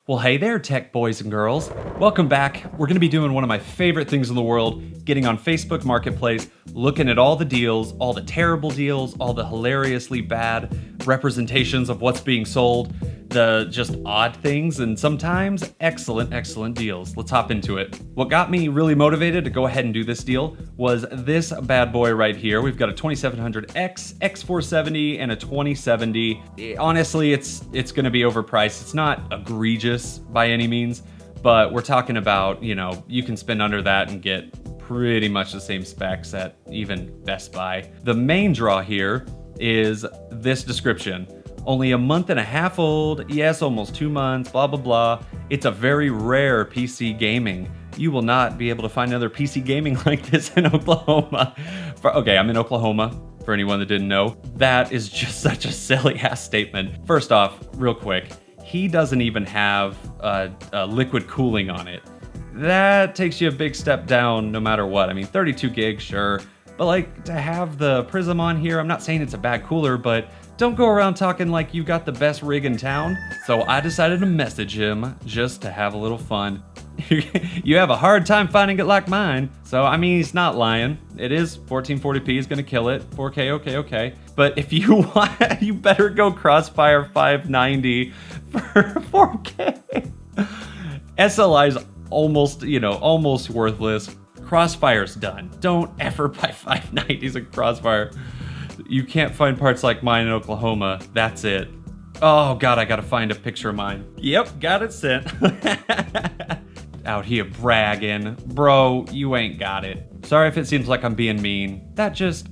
Well, hey there, tech boys and girls. Welcome back. We're going to be doing one of my favorite things in the world, getting on Facebook Marketplace, looking at all the deals, all the terrible deals, all the hilariously bad representations of what's being sold, the just odd things, and sometimes excellent deals. Let's hop into it. What got me really motivated to go ahead and do this deal was this bad boy right here. We've got a 2700X, X470, and a 2070. Honestly, it's going to be overpriced. It's not egregious by any means, but we're talking about, you can spend under that and get pretty much the same specs at even Best Buy. The main draw here is this description. Only a month and a half old, yes, almost 2 months, blah, blah, blah. It's a very rare PC gaming. You will not be able to find another PC gaming like this in Oklahoma. Okay, I'm in Oklahoma, for anyone that didn't know. That is just such a silly ass statement. First off, real quick, he doesn't even have liquid cooling on it. That takes you a big step down no matter what. I mean, 32 gigs, sure. But like, to have the Prism on here, I'm not saying it's a bad cooler, but don't go around talking like you got the best rig in town. So I decided to message him just to have a little fun. You have a hard time finding it like mine. So, I mean, he's not lying. It is 1440p is gonna kill it. 4K, okay. But if you want, you better go Crossfire 590 for 4K. SLI's almost worthless. Crossfire's done. Don't ever buy 590s in Crossfire. You can't find parts like mine in Oklahoma. That's it. Oh God, I gotta find a picture of mine. Yep, got it sent. Out here bragging. Bro, you ain't got it. Sorry if it seems like I'm being mean.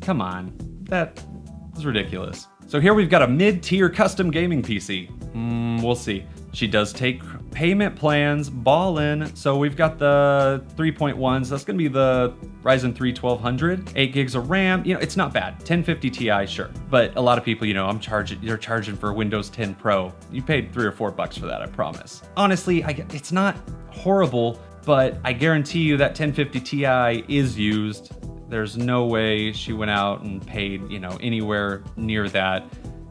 Come on. That is ridiculous. So here we've got a mid-tier custom gaming PC. We'll see. She does take payment plans, ballin'. So we've got the 3.1s. That's gonna be the Ryzen 3 1200, 8 gigs of RAM. It's not bad. 1050 Ti, sure. But a lot of people, you're charging for Windows 10 Pro. You paid $3 or $4 for that, I promise. Honestly, it's not horrible, but I guarantee you that 1050 Ti is used. There's no way she went out and paid, anywhere near that.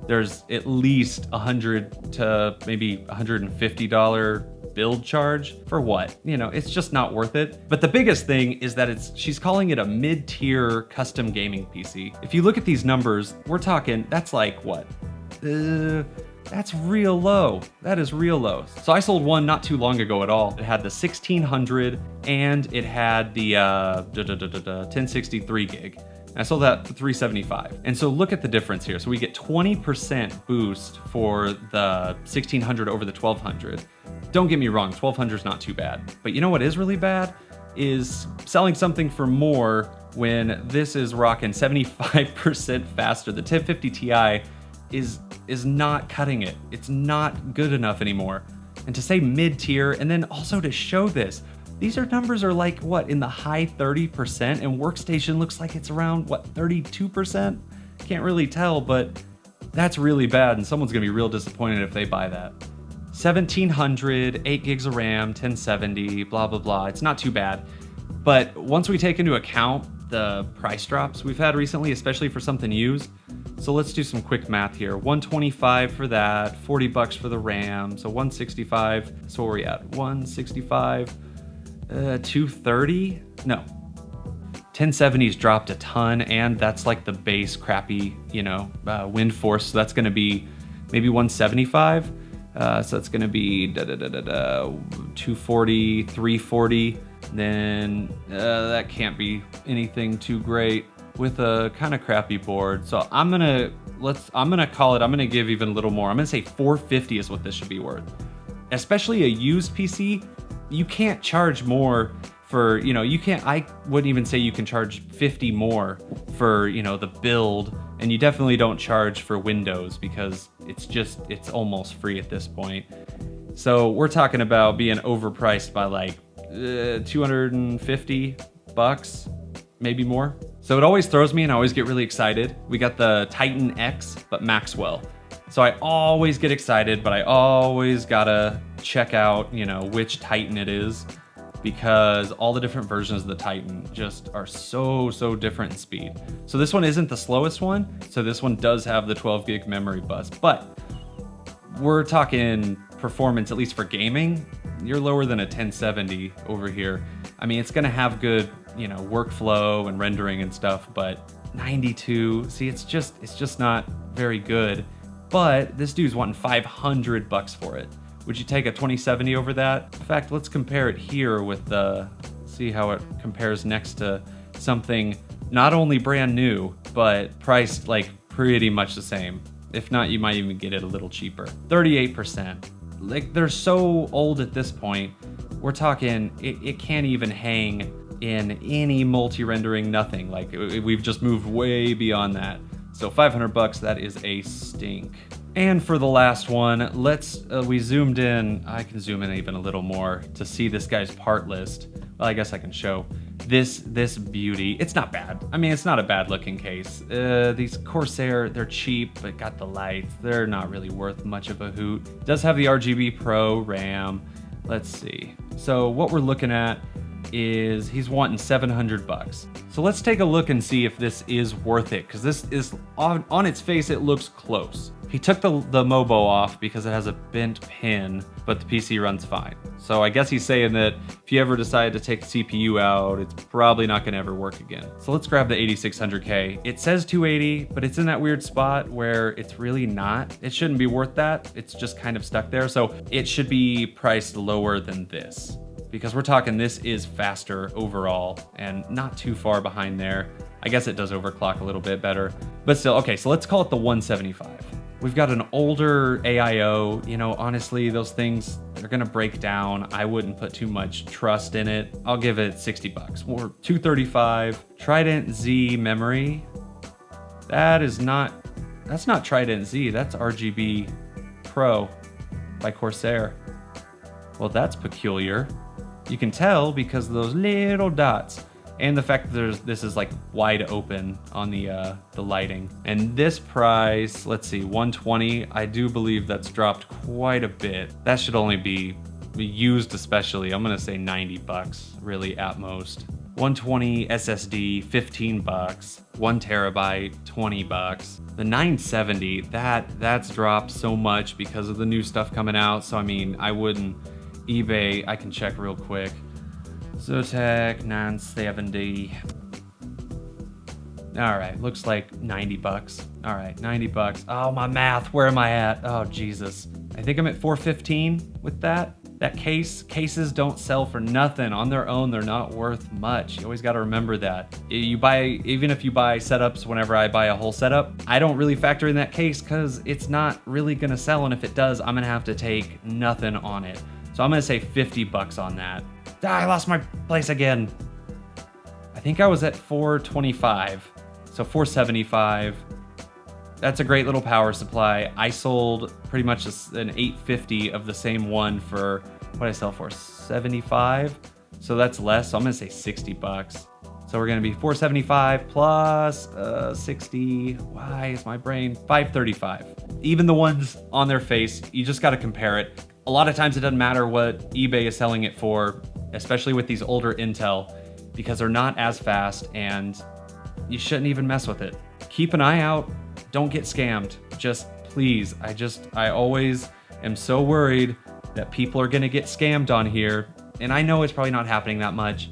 There's at least $100 to maybe $150 build charge for what? It's just not worth it. But the biggest thing is that she's calling it a mid-tier custom gaming PC. If you look at these numbers, we're talking, that's like what? That's real low. That is real low. So I sold one not too long ago at all. It had the 1600 and it had the 1063 gig. I sold that for $375. And so look at the difference here. So we get 20% boost for the 1600 over the 1200. Don't get me wrong, 1200 is not too bad. But you know what is really bad? Is selling something for more when this is rocking 75% faster. The 1050 Ti is not cutting it. It's not good enough anymore. And to say mid-tier, and then also to show this, these numbers are like, what, in the high 30%, and Workstation looks like it's around, what, 32%? Can't really tell, but that's really bad, and someone's gonna be real disappointed if they buy that. 1700, 8 gigs of RAM, 1070, blah, blah, blah. It's not too bad. But once we take into account the price drops we've had recently, especially for something used, so let's do some quick math here. 125 for that, $40 for the RAM, so 165. So where are we at? 165. 230? No. 1070's dropped a ton, and that's like the base crappy, wind force. So that's gonna be maybe 175. So that's gonna be 240, 340. Then that can't be anything too great with a kind of crappy board. So I'm gonna give even a little more. I'm gonna say 450 is what this should be worth. Especially a used PC. You can't charge more for, I wouldn't even say you can charge 50 more for, the build, and you definitely don't charge for Windows because it's almost free at this point. So we're talking about being overpriced by like $250, maybe more. So it always throws me and I always get really excited. We got the Titan X, but Maxwell. So I always get excited, but I always gotta check out, which Titan it is, because all the different versions of the Titan just are so different in speed. So this one isn't the slowest one. So this one does have the 12 gig memory bus, but we're talking performance, at least for gaming, you're lower than a 1070 over here. I mean, it's gonna have good, you know, workflow and rendering and stuff, but 92, see, it's just not very good. But this dude's wanting $500 for it. Would you take a 2070 over that? In fact, let's compare it here with see how it compares next to something not only brand new, but priced like pretty much the same. If not, you might even get it a little cheaper. 38%. Like, they're so old at this point. We're talking, it can't even hang in any multi-rendering, nothing. Like, we've just moved way beyond that. So $500, that is a stink. And for the last one, we zoomed in. I can zoom in even a little more to see this guy's part list. Well, I guess I can show this beauty. It's not bad. I mean, it's not a bad looking case. These Corsair, they're cheap, but got the lights. They're not really worth much of a hoot. It does have the RGB Pro RAM. Let's see. So what we're looking at is he's wanting $700. So let's take a look and see if this is worth it, because this is on its face, it looks close. He took the MOBO off because it has a bent pin, but the PC runs fine. So I guess he's saying that if you ever decide to take the CPU out, it's probably not gonna ever work again. So let's grab the 8600K. It says 280, but it's in that weird spot where it's really not. It shouldn't be worth that. It's just kind of stuck there. So it should be priced lower than this, because we're talking this is faster overall and not too far behind there. I guess it does overclock a little bit better, but still, okay, so let's call it the 175. We've got an older AIO, you know, honestly, those things, they're gonna break down. I wouldn't put too much trust in it. I'll give it $60 or $235. Trident Z memory. That's not Trident Z, that's RGB Pro by Corsair. Well, that's peculiar. You can tell because of those little dots and the fact that this is like wide open on the lighting. And this price, let's see, 120. I do believe that's dropped quite a bit. That should only be used, especially. I'm gonna say $90, really at most. 120 SSD, $15. 1 terabyte, $20. The 970, that's dropped so much because of the new stuff coming out. So I mean, I wouldn't. eBay, I can check real quick. Zotac 970. All right, looks like $90. All right, $90. Oh, my math, where am I at? Oh, Jesus. I think I'm at 415 with that. That cases don't sell for nothing. On their own, they're not worth much. You always gotta remember that. Even if you buy setups, whenever I buy a whole setup, I don't really factor in that case because it's not really gonna sell, and if it does, I'm gonna have to take nothing on it. So I'm gonna say $50 on that. I lost my place again. I think I was at 425, so 475. That's a great little power supply. I sold pretty much an 850 of the same one for, what did I sell for? 75. So that's less, so I'm gonna say $60. So we're gonna be 475 plus 60, why is my brain? 535. Even the ones on their face, you just gotta compare it. A lot of times it doesn't matter what eBay is selling it for, especially with these older Intel, because they're not as fast and you shouldn't even mess with it. Keep an eye out, don't get scammed. Just please, I always am so worried that people are gonna get scammed on here. And I know it's probably not happening that much.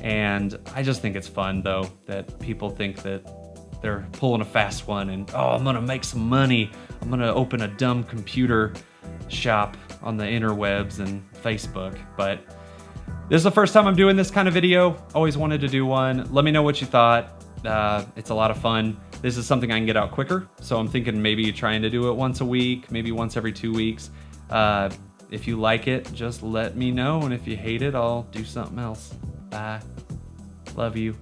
And I just think it's fun though, that people think that they're pulling a fast one and, oh, I'm gonna make some money. I'm gonna open a dumb computer shop on the interwebs and Facebook. But this is the first time I'm doing this kind of video. Always wanted to do one. Let me know what you thought. It's a lot of fun. This is something I can get out quicker. So I'm thinking maybe trying to do it once a week, maybe once every 2 weeks. If you like it, just let me know. And if you hate it, I'll do something else. Bye. Love you.